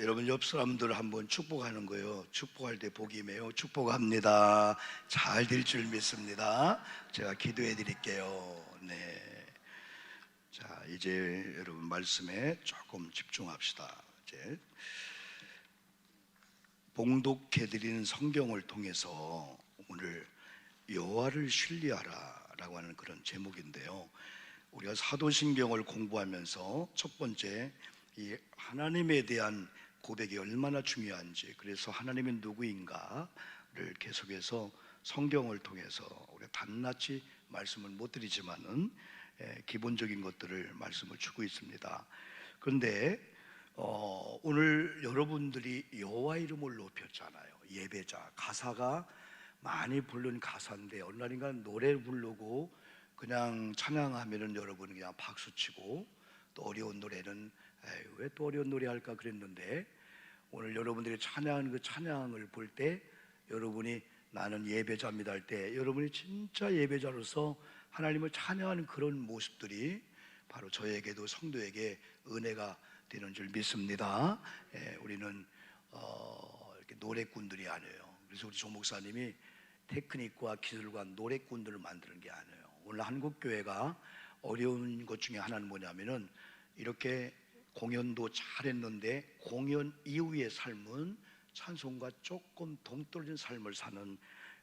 여러분 옆 사람들 한번 축복하는 거예요. 축복할 때 복이 매요. 축복합니다. 잘 될 줄 믿습니다. 제가 기도해 드릴게요. 네. 자, 이제 여러분 말씀에 조금 집중합시다. 이제 봉독해 드리는 성경을 통해서 오늘 여호와를 신뢰하라라고 하는 그런 제목인데요. 우리가 사도신경을 공부하면서 첫 번째 이 하나님에 대한 고백이 얼마나 중요한지, 그래서 하나님이 누구인가를 계속해서 성경을 통해서 우리가 단낱이 말씀을 못 드리지만은 기본적인 것들을 말씀을 주고 있습니다. 그런데 오늘 여러분들이 여호와 이름을 높였잖아요. 예배자, 가사가 많이 부른 가사인데 어느 날인가 노래 부르고 그냥 찬양하면은 여러분은 그냥 박수치고, 또 어려운 노래는 왜 또 어려운 노래 할까 그랬는데, 오늘 여러분들이 찬양하는 그 찬양을 볼 때 여러분이 나는 예배자입니다 할 때 여러분이 진짜 예배자로서 하나님을 찬양하는 그런 모습들이 바로 저에게도 성도에게 은혜가 되는 줄 믿습니다. 우리는 이렇게 노래꾼들이 아니에요. 그래서 우리 조 목사님이 테크닉과 기술과 노래꾼들을 만드는 게 아니에요. 오늘 한국교회가 어려운 것 중에 하나는 뭐냐면은 이렇게 공연도 잘했는데 공연 이후의 삶은 찬송과 조금 동떨어진 삶을 사는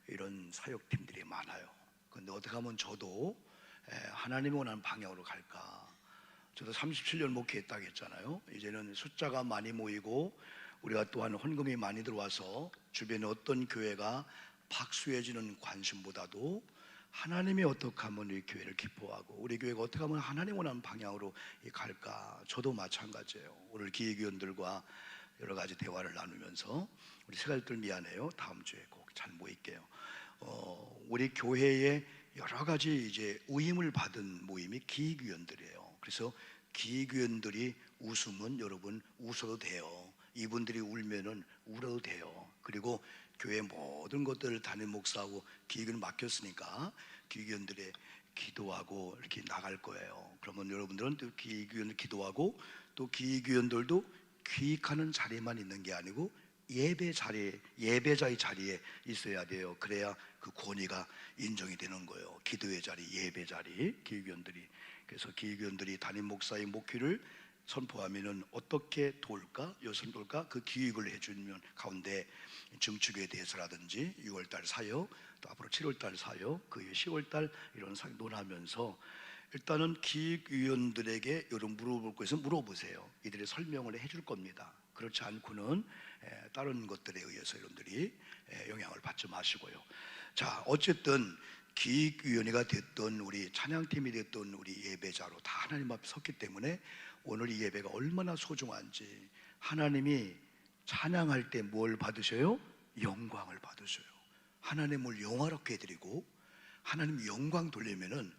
이런 사역팀들이 많아요. 그런데 어떻게 하면 저도 하나님이 원하는 방향으로 갈까? 저도 37년 목회했다고 했잖아요. 이제는 숫자가 많이 모이고 우리가 또한 헌금이 많이 들어와서 주변에 어떤 교회가 박수해주는 관심보다도 하나님이 어떻게 하면 이 교회를 기뻐하고 우리 교회가 어떻게 하면 하나님 원하는 방향으로 갈까? 저도 마찬가지예요. 오늘 기획위원들과 여러 가지 대화를 나누면서 우리 세가족들 미안해요. 다음 주에 꼭 잘 모일게요. 우리 교회에 여러 가지 이제 위임을 받은 모임이 기획위원들이에요. 그래서 기획위원들이 웃으면 여러분 웃어도 돼요. 이분들이 울면은 울어도 돼요. 그리고 교회 모든 것들을 담임 목사하고 기획을 맡겼으니까 기획위원들의 기도하고 이렇게 나갈 거예요. 그러면 여러분들은 또 기획위원들 기도하고, 또 기획위원들도 기획하는 자리에만 있는 게 아니고 예배 자리에, 예배자의 자리에 있어야 돼요. 그래야 그 권위가 인정이 되는 거예요. 기도의 자리, 예배 자리, 기획위원들이. 그래서 기획위원들이 담임 목사의 목회를 선포하면은 어떻게 도울까, 요선 도울까, 그 기획을 해주면 가운데 증축에 대해서라든지 6월달 사역, 또 앞으로 7월달 사역, 그 10월달 이런 사역 논하면서 일단은 기획위원들에게 여러분 물어볼 것은 물어보세요. 이들이 설명을 해줄 겁니다. 그렇지 않고는 다른 것들에 의해서 여러분들이 영향을 받지 마시고요. 자, 어쨌든 기획위원회가 됐던 우리 찬양팀이 됐던 우리 예배자로 다 하나님 앞에 섰기 때문에 오늘 이 예배가 얼마나 소중한지, 하나님이 찬양할 때 뭘 받으셔요? 영광을 받으셔요. 하나님을 영화롭게 해드리고 하나님 영광 돌리면은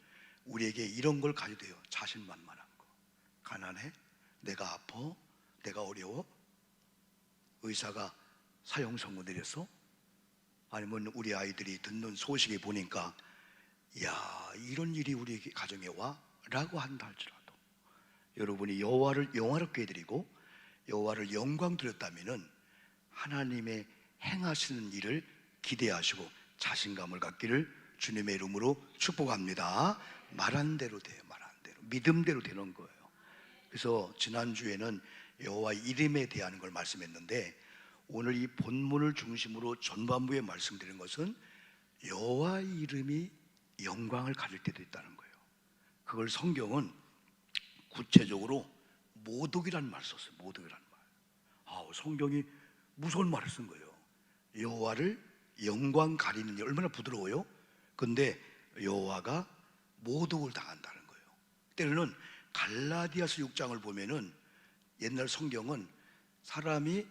우리에게 이런 걸 가져야 돼요. 자신만만한 거. 가난해? 내가 아파? 내가 어려워? 의사가 사형 선고 내렸어? 아니면 우리 아이들이 듣는 소식에 보니까 야, 이런 일이 우리 가정에 와? 라고 한다 할지라도 여러분이 여호와를 영화롭게 해드리고 여호와를 영광 드렸다면은 하나님의 행하시는 일을 기대하시고 자신감을 갖기를 주님의 이름으로 축복합니다. 말한 대로 돼요. 말한 대로, 믿음대로 되는 거예요. 그래서 지난주에는 여호와 이름에 대한 걸 말씀했는데, 오늘 이 본문을 중심으로 전반부에 말씀드린 것은 여호와 이름이 영광을 가질 때도 있다는 거예요. 그걸 성경은 구체적으로 모독이라는 말을 썼어요. 모독이라는 말. 성경이 무서운 말을 쓴 거예요. 여호와를 영광 가리는 게 얼마나 부드러워요. 근데 여호와가 모독을 당한다는 거예요. 때로는 갈라디아서 6장을 보면은 옛날 성경은 사람이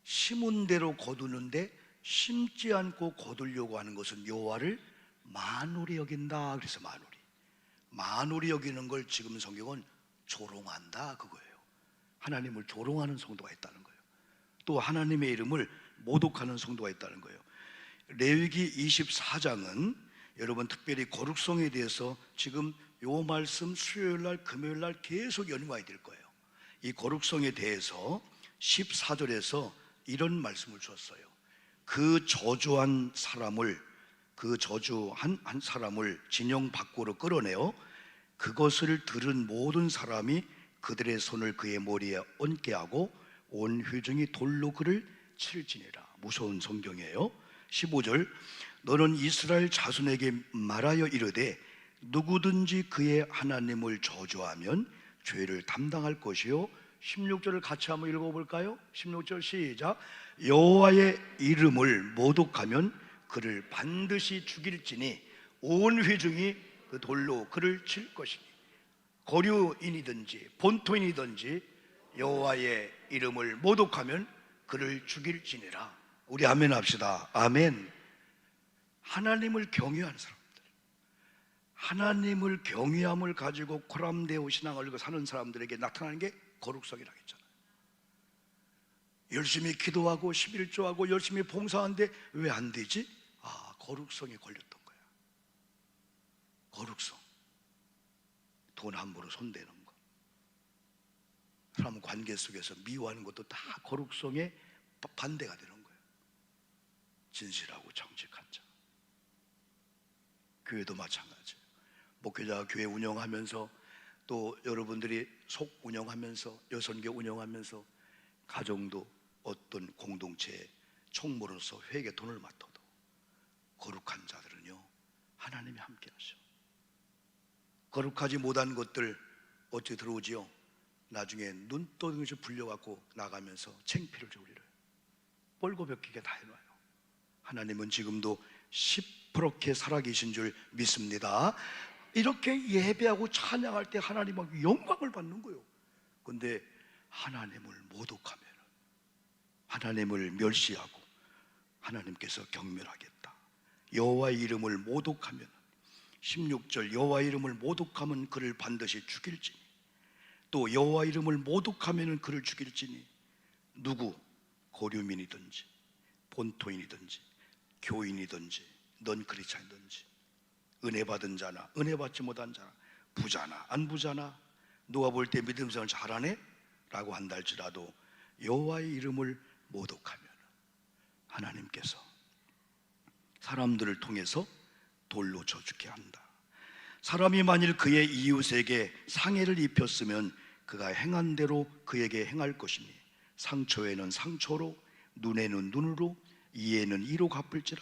심은 대로 거두는데 심지 않고 거두려고 하는 것은 여호와를 만홀히 여긴다. 그래서 만홀히 여기는 걸 지금 성경은 조롱한다 그거예요. 하나님을 조롱하는 성도가 있다는 거예요. 또 하나님의 이름을 모독하는 성도가 있다는 거예요. 레위기 24장은 여러분 특별히 거룩성에 대해서 지금 요 말씀 수요일날 금요일날 계속 연구해야 될 거예요. 이 거룩성에 대해서 14절에서 이런 말씀을 주었어요. 그 저주한 사람을, 그 저주한 한 사람을 진영 밖으로 끌어내어 그것을 들은 모든 사람이 그들의 손을 그의 머리에 얹게 하고 온 회중이 돌로 그를 칠지니라. 무서운 성경이에요. 15절, 너는 이스라엘 자손에게 말하여 이르되 누구든지 그의 하나님을 저주하면 죄를 담당할 것이요. 16절을 같이 한번 읽어볼까요? 16절 시작. 여호와의 이름을 모독하면 그를 반드시 죽일지니 온 회중이 그 돌로 그를 칠 것이니 거류인이든지 본토인이든지 여호와의 이름을 모독하면 그를 죽일지니라. 우리 아멘 합시다. 아멘. 하나님을 경외하는 사람들, 하나님을 경외함을 가지고 코람데오 신앙을 사는 사람들에게 나타나는 게 거룩성이라고 했잖아요. 열심히 기도하고 11조하고 열심히 봉사하는데 왜 안 되지? 거룩성에 걸렸던 거야. 거룩성. 돈 함부로 손대는 거, 사람 관계 속에서 미워하는 것도 다 거룩성에 반대가 되는 거예요. 진실하고 정직한 자. 교회도 마찬가지예요. 목회자가 교회 운영하면서 또 여러분들이 속 운영하면서 여선교 운영하면서 가정도 어떤 공동체의 총무로서 회계 돈을 맡아도 거룩한 자들은요 하나님이 함께 하셔. 거룩하지 못한 것들 어찌 들어오지요? 나중에 눈떠덩이씩 불려갖고 나가면서 창피를 저리려요. 뻘고벗기게 다 해놔요. 하나님은 지금도 시퍼렇게 살아계신 줄 믿습니다. 이렇게 예배하고 찬양할 때 하나님께 영광을 받는 거예요. 그런데 하나님을 모독하면, 하나님을 멸시하고 하나님께서 경멸하겠다. 여호와의 이름을 모독하면, 16절 여호와의 이름을 모독하면 그를 반드시 죽일지니, 또 여호와 이름을 모독하면 그를 죽일지니, 누구 고류민이든지 본토인이든지 교인이든지 넌 크리스찬이든지 은혜 받은 자나 은혜 받지 못한 자나 부자나 안 부자나 누가 볼 때 믿음 생활 잘하네? 라고 한다 할지라도 여호와의 이름을 모독하면 하나님께서 사람들을 통해서 돌로 쳐 죽게 한다. 사람이 만일 그의 이웃에게 상해를 입혔으면 그가 행한 대로 그에게 행할 것이니 상처에는 상처로 눈에는 눈으로 이에는 이로 갚을지라.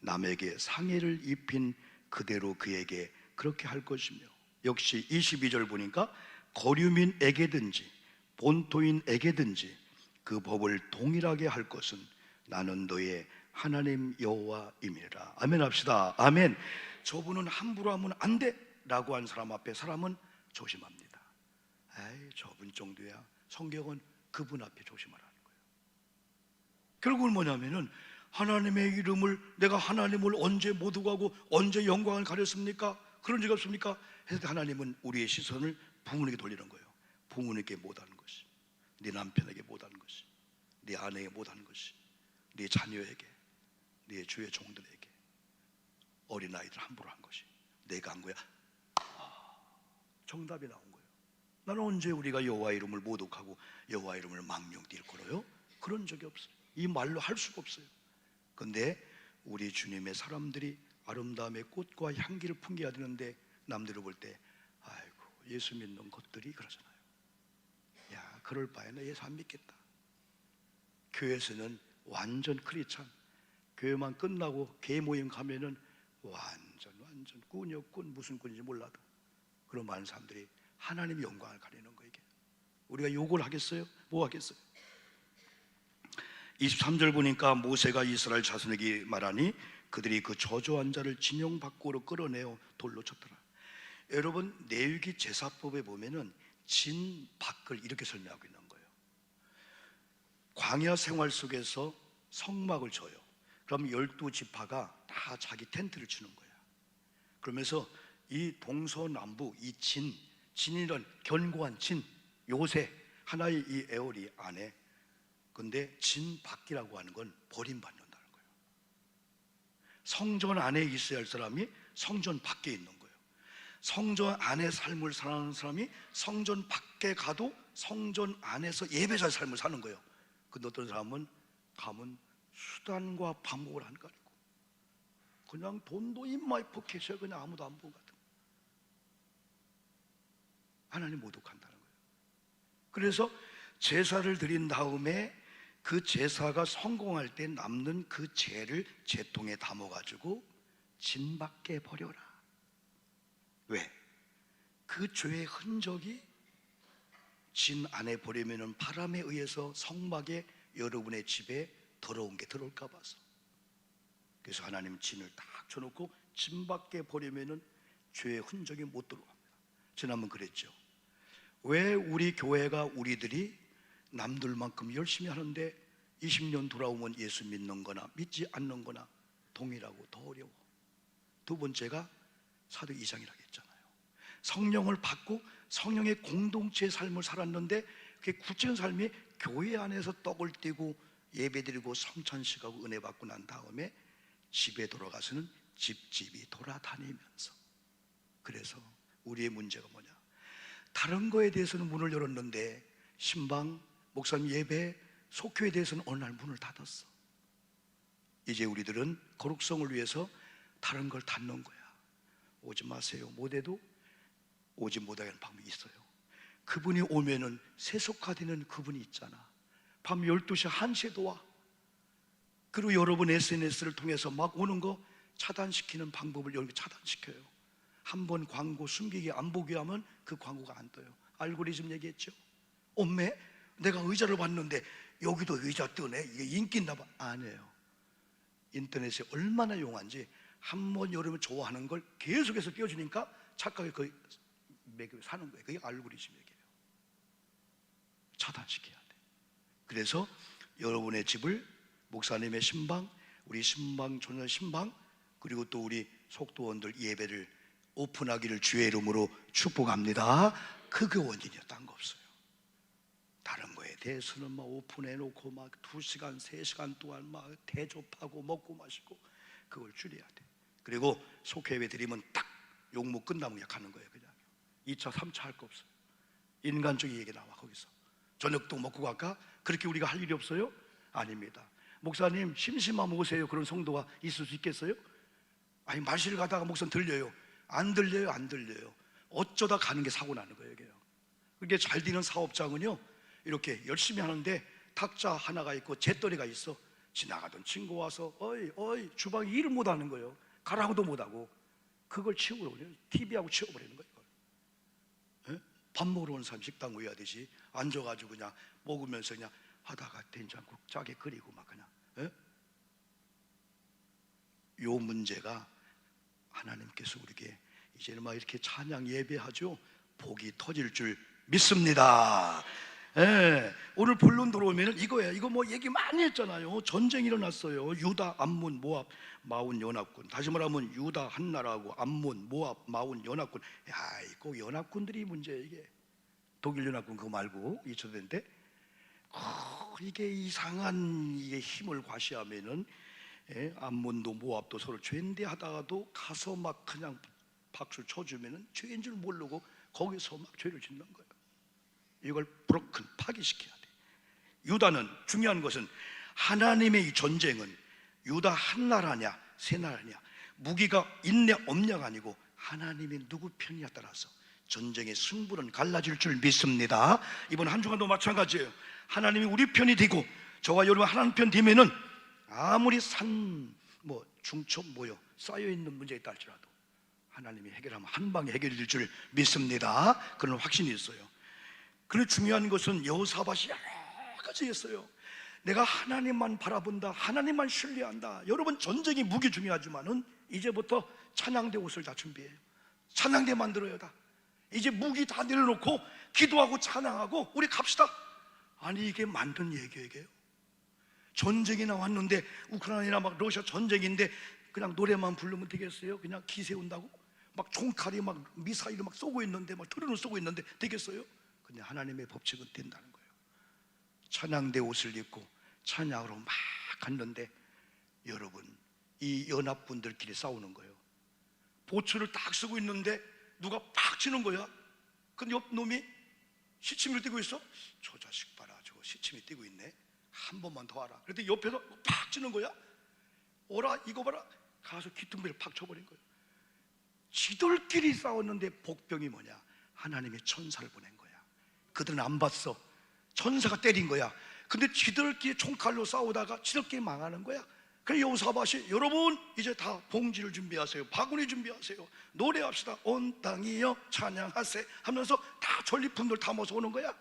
남에게 상해를 입힌 그대로 그에게 그렇게 할 것이며, 역시 22절 보니까 거류민에게든지 본토인에게든지 그 법을 동일하게 할 것은 나는 너의 하나님 여호와임이라. 아멘 합시다. 아멘. 저분은 함부로 하면 안 돼 라고 한 사람 앞에 사람은 조심합니다. 에이, 저분 정도야. 성경은 그분 앞에 조심하라는 거예요. 결국은 뭐냐면은 하나님의 이름을, 내가 하나님을 언제 모독하고 언제 영광을 가렸습니까? 그런 적이 없습니까? 해서 하나님은 우리의 시선을 부모님에게 돌리는 거예요. 부모님께 못하는 것이, 네 남편에게 못하는 것이, 네 아내에게 못하는 것이, 네 자녀에게, 네 주의 종들에게, 어린아이들 함부로 한 것이 내가 한 거야. 정답이 나온 거예요. 나는 언제 우리가 여호와 이름을 모독하고 여호와 이름을 망령 일컬어요? 그런 적이 없어요. 이 말로 할 수가 없어요. 그런데 우리 주님의 사람들이 아름다움의 꽃과 향기를 풍겨야 되는데 남들을 볼 때 아이고 예수 믿는 것들이 그러잖아요. 야, 그럴 바에는 예수 안 믿겠다. 교회에서는 완전 크리스찬, 교회만 끝나고 개 모임 가면은 완전 꾼이요 꾼, 무슨 꾼인지 몰라도 그런 많은 사람들이 하나님의 영광을 가리는 거예요. 우리가 욕을 하겠어요? 뭐 하겠어요? 23절 보니까 모세가 이스라엘 자손에게 말하니 그들이 그 저주한 자를 진영 밖으로 끌어내어 돌로 쳤더라. 여러분, 레위기 제사법에 보면은 진 밖을 이렇게 설명하고 있는 거예요. 광야 생활 속에서 성막을 져요. 그럼 12지파가 다 자기 텐트를 치는 거예요. 그러면서 이 동서남북 이 진이란 견고한 진, 요새 하나의 이 에어리 안에, 근데 진 밖이라고 하는 건 버림받는다는 거예요. 성전 안에 있어야 할 사람이 성전 밖에 있는 거예요. 성전 안에 삶을 사는 사람이 성전 밖에 가도 성전 안에서 예배자의 삶을 사는 거예요. 근데 어떤 사람은 가면 수단과 방법을 안 가리고 그냥 돈도 인마이 포켓에 그냥 아무도 안 보고 같은, 하나님 모독한다는 거예요. 그래서 제사를 드린 다음에 그 제사가 성공할 때 남는 그 재를 재통에 담아가지고 진 밖에 버려라. 왜? 그 죄의 흔적이 진 안에 버리면 바람에 의해서 성막에 여러분의 집에 더러운 게 들어올까 봐서. 그래서 하나님 진을 딱 쳐놓고 진 밖에 버리면 죄의 흔적이 못 들어갑니다. 지난번 그랬죠. 왜 우리 교회가 우리들이 남들만큼 열심히 하는데 20년 돌아오면 예수 믿는 거나 믿지 않는 거나 동일하고 더 어려워? 두 번째가 사도 2장이라고 했잖아요. 성령을 받고 성령의 공동체의 삶을 살았는데 그 구체적인 삶이 교회 안에서 떡을 떼고 예배드리고 성찬식하고 은혜 받고 난 다음에 집에 돌아가서는 집집이 돌아다니면서. 그래서 우리의 문제가 뭐냐? 다른 거에 대해서는 문을 열었는데 신방, 목사님 예배, 속교에 대해서는 어느 날 문을 닫았어. 이제 우리들은 거룩성을 위해서 다른 걸 닫는 거야. 오지 마세요. 못해도 오지 못하게 하는 방법이 있어요. 그분이 오면은 세속화되는 그분이 있잖아. 밤 12시, 1시에도 와. 그리고 여러분 SNS를 통해서 막 오는 거 차단시키는 방법을 여기 차단시켜요. 한번 광고 숨기게 안 보게 하면 그 광고가 안 떠요. 알고리즘 얘기했죠. 엄매 내가 의자를 봤는데 여기도 의자 뜨네, 이게 인기 있나 봐. 아니에요. 인터넷이 얼마나 용한지 한번 여러분 좋아하는 걸 계속해서 띄워주니까 착각에 거의 사는 거예요. 그게 알고리즘 얘기예요. 차단시켜야 돼. 그래서 여러분의 집을 목사님의 신방, 우리 신방, 조년 신방, 그리고 또 우리 속도원들 예배를 오픈하기를 주의 이름으로 축복합니다. 그게 원인이야. 딴 거 없어요. 다른 거에 대해서는 막 오픈해놓고 막 2시간, 3시간 동안 막 대접하고 먹고 마시고 그걸 줄여야 돼. 그리고 속회 예배 드리면 딱 용무 끝나면 그냥 가는 거예요. 그냥 2차, 3차 할 거 없어요. 인간적인 얘기 나와 거기서. 저녁도 먹고 갈까? 그렇게 우리가 할 일이 없어요? 아닙니다. 목사님 심심하면 오세요. 그런 성도가 있을 수 있겠어요? 아니 말실 가다가 목사님 들려요. 안 들려요. 안 들려요. 어쩌다 가는 게 사고 나는 거예요. 그게 잘 되는 사업장은요 이렇게 열심히 하는데 탁자 하나가 있고 재떨이가 있어. 지나가던 친구 와서 어이 주방에 일을 못하는 거예요. 가라고도 못하고 그걸 치워버려요. TV하고 치워버리는 거예요. 예? 밥 먹으러 온 사람 식당 의하듯이 앉아가지고 그냥 먹으면서 그냥 하다가 된장국 짜게 끓이고 막 그냥. 예? 요 문제가 하나님께서 우리에게 이제는 막 이렇게 찬양 예배하죠. 복이 터질 줄 믿습니다. 예, 오늘 본론 들어오면 이거야. 이거 뭐 얘기 많이 했잖아요. 전쟁이 일어났어요. 유다, 암몬, 모압, 마온 연합군. 다시 말하면 유다 한 나라하고 암몬, 모압, 마온 연합군. 야, 이거 연합군들이 문제예요. 이게 독일 연합군 그거 말고 2차 때 이게 이상한 이게 힘을 과시하면은 암몬도 모압도 서로 죄인데 하다가도 가서 막 그냥 박수 쳐주면은 죄인 줄 모르고 거기서 막 죄를 짓는 거예요. 이걸 브로큰 파기시켜야 돼. 유다는 중요한 것은 하나님의 이 전쟁은 유다 한 나라냐 세 나라냐 무기가 있냐 없냐가 아니고 하나님이 누구 편이냐 따라서 전쟁의 승부는 갈라질 줄 믿습니다. 이번 한 주간도 마찬가지예요. 하나님이 우리 편이 되고 저와 여러분 하나님 편 되면은 아무리 산 뭐 중첩 모여 쌓여 있는 문제가 있다 할지라도 하나님이 해결하면 한 방에 해결될 줄 믿습니다. 그런 확신이 있어요. 그런데 중요한 것은 여호사밧이 여러 가지 했어요. 내가 하나님만 바라본다, 하나님만 신뢰한다. 여러분 전쟁이 무기 중요하지만은 이제부터 찬양대 옷을 다 준비해요. 찬양대 만들어야 다. 이제 무기 다 내려놓고 기도하고 찬양하고 우리 갑시다. 아니 이게 만든 얘기예요. 전쟁이 나왔는데 우크라이나 막 러시아 전쟁인데 그냥 노래만 부르면 되겠어요? 그냥 기 세운다고? 막 총칼이 막 미사일을 막 쏘고 있는데 막 드론을 쏘고 있는데 되겠어요? 근데 하나님의 법칙은 된다는 거예요. 찬양대 옷을 입고 찬양으로 막 갔는데 여러분 이 연합군들끼리 싸우는 거예요. 보초를 딱 쓰고 있는데 누가 팍 치는 거야. 근데 옆 놈이 시침을 띄고 있어. 저 자식 봐라, 저거 시침이 띄고 있네. 한 번만 더 하라. 그랬더니 옆에서 팍 치는 거야. 오라 이거 봐라. 가서 귀퉁이를 팍 쳐버린 거예요. 지들끼리 싸웠는데 복병이 뭐냐? 하나님의 천사를 보낸 거야. 그들은 안 봤어. 천사가 때린 거야. 근데 지들끼리 총칼로 싸우다가 지들끼리 망하는 거야. 그래서 여호사밧이 여러분 이제 다 봉지를 준비하세요. 바구니 준비하세요. 노래합시다. 온 땅이여 찬양하세 하면서 다 전리품들 담아서 오는 거야.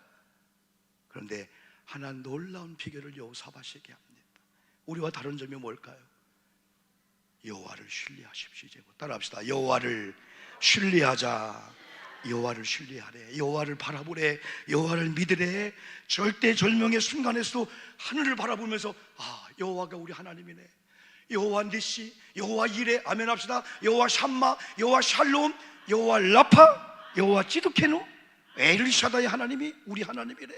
그런데 하나 놀라운 비결을 여호사밧에게 합니다. 우리와 다른 점이 뭘까요? 여호와를 신뢰하십시오. 이제 따라합시다. 여호와를 신뢰하자. 여호와를 신뢰하래. 여호와를 바라보래. 여호와를 믿으래. 절대절명의 순간에서도 하늘을 바라보면서 여호와가 우리 하나님이네. 여호와 니시, 여호와 이레, 아멘 합시다. 여호와 샴마, 여호와 샬롬, 여호와 라파, 여호와 찌두케노, 엘리샤다의 하나님이 우리 하나님이래.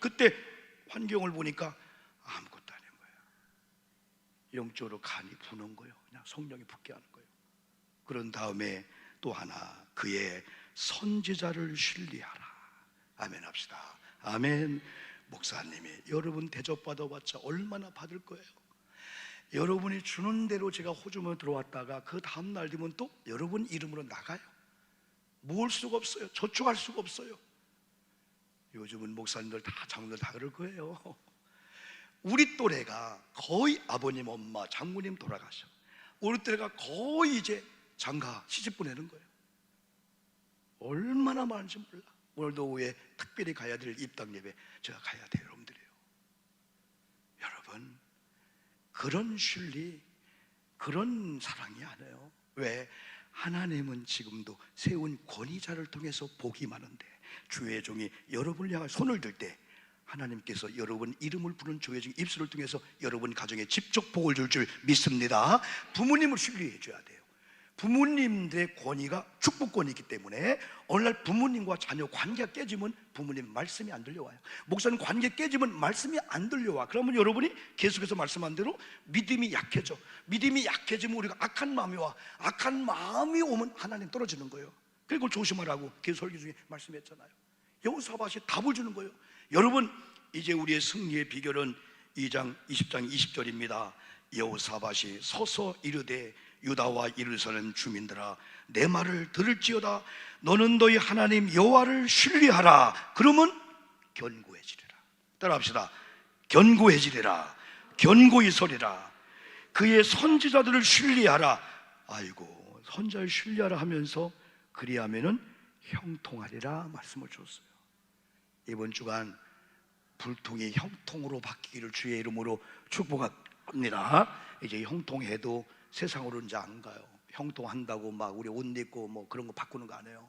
그때 환경을 보니까 아무것도 아닌 거예요. 영적으로 간이 부는 거예요. 그냥 성령이 붙게 하는 거예요. 그런 다음에 또 하나, 그의 선지자를 신뢰하라. 아멘 합시다. 아멘. 목사님이 여러분 대접받아봤자 얼마나 받을 거예요? 여러분이 주는 대로 제가 호주머니 들어왔다가 그 다음날 되면 또 여러분 이름으로 나가요. 모을 수가 없어요. 저축할 수가 없어요. 요즘은 목사님들 다 장로들 다 그럴 거예요. 우리 또래가 거의 아버님, 엄마, 장모님 돌아가셔. 우리 또래가 거의 이제 장가 시집 보내는 거예요. 얼마나 많은지 몰라. 오늘도 오후에 특별히 가야 될 입당 예배 제가 가야 돼요. 여러분들이요. 여러분 그런 신뢰, 그런 사랑이 아니에요. 왜? 하나님은 지금도 세운 권위자를 통해서 복이 많은데 주의 종이 여러분을 향해 손을 들 때 하나님께서 여러분 이름을 부른 주의 종 입술을 통해서 여러분 가정에 직접 복을 줄 줄 믿습니다. 부모님을 신뢰해 줘야 돼요. 부모님들의 권위가 축복권이기 때문에 어느 날 부모님과 자녀 관계가 깨지면 부모님 말씀이 안 들려와요. 목사님 관계 깨지면 말씀이 안 들려와. 그러면 여러분이 계속해서 말씀한 대로 믿음이 약해져. 믿음이 약해지면 우리가 악한 마음이 와. 악한 마음이 오면 하나님 떨어지는 거예요. 그리고 조심하라고 계속 설교 중에 말씀했잖아요. 여호사밧이 답을 주는 거예요. 여러분 이제 우리의 승리의 비결은 2장 20장 20절입니다. 여호사밧이 서서 이르되 유다와 예루살렘 주민들아 내 말을 들을지어다. 너는 너희 하나님 여호와를 신뢰하라. 그러면 견고해지리라. 따라합시다. 견고해지리라. 견고히 서리라. 그의 선지자들을 신뢰하라. 아이고 선지자를 신뢰하라 하면서 그리하면은 형통하리라 말씀을 줬어요. 이번 주간 불통이 형통으로 바뀌기를 주의 이름으로 축복합니다. 이제 형통해도 세상으로 이제 안 가요. 형통한다고 막 우리 옷 입고 뭐 그런 거 바꾸는 거 안 해요.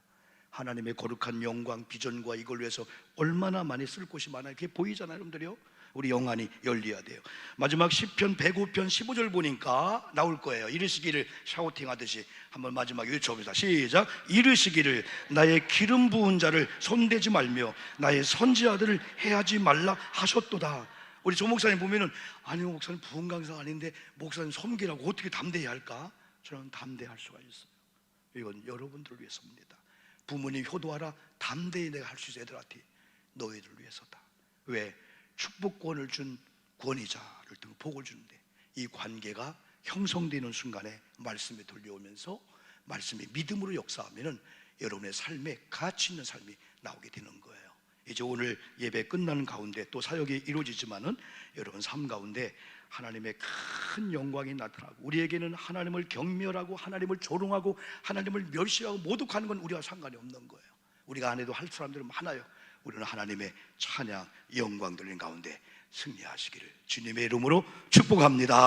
하나님의 거룩한 영광 비전과 이걸 위해서 얼마나 많이 쓸 곳이 많아요. 그게 보이잖아요, 여러분들이요. 우리 영안이 열려야 돼요. 마지막 시편 105편 15절 보니까 나올 거예요. 이르시기를 샤우팅 하듯이 한번 마지막에 외쳐봅시다. 시작. 이르시기를 나의 기름 부은 자를 손대지 말며 나의 선지자들을 해하지 말라 하셨도다. 우리 조 목사님 보면은 아니 목사님 부흥 강사 아닌데 목사님 섬기라고 어떻게 담대히 할까? 저는 담대할 수가 있어요. 이건 여러분들을 위해서입니다. 부모님 효도하라. 담대히 내가 할 수 있어. 애들한테 너희들을 위해서다. 왜? 축복권을 준 권위자를 통해 복을 주는데 이 관계가 형성되는 순간에 말씀이 들려오면서 말씀이 믿음으로 역사하면은 여러분의 삶에 가치 있는 삶이 나오게 되는 거예요. 이제 오늘 예배 끝나는 가운데 또 사역이 이루어지지만은 여러분 삶 가운데 하나님의 큰 영광이 나타나고 우리에게는 하나님을 경멸하고 하나님을 조롱하고 하나님을 멸시하고 모독하는 건 우리와 상관이 없는 거예요. 우리가 안 해도 할 사람들은 많아요. 우리는 하나님의 찬양 영광 돌린 가운데 승리하시기를 주님의 이름으로 축복합니다.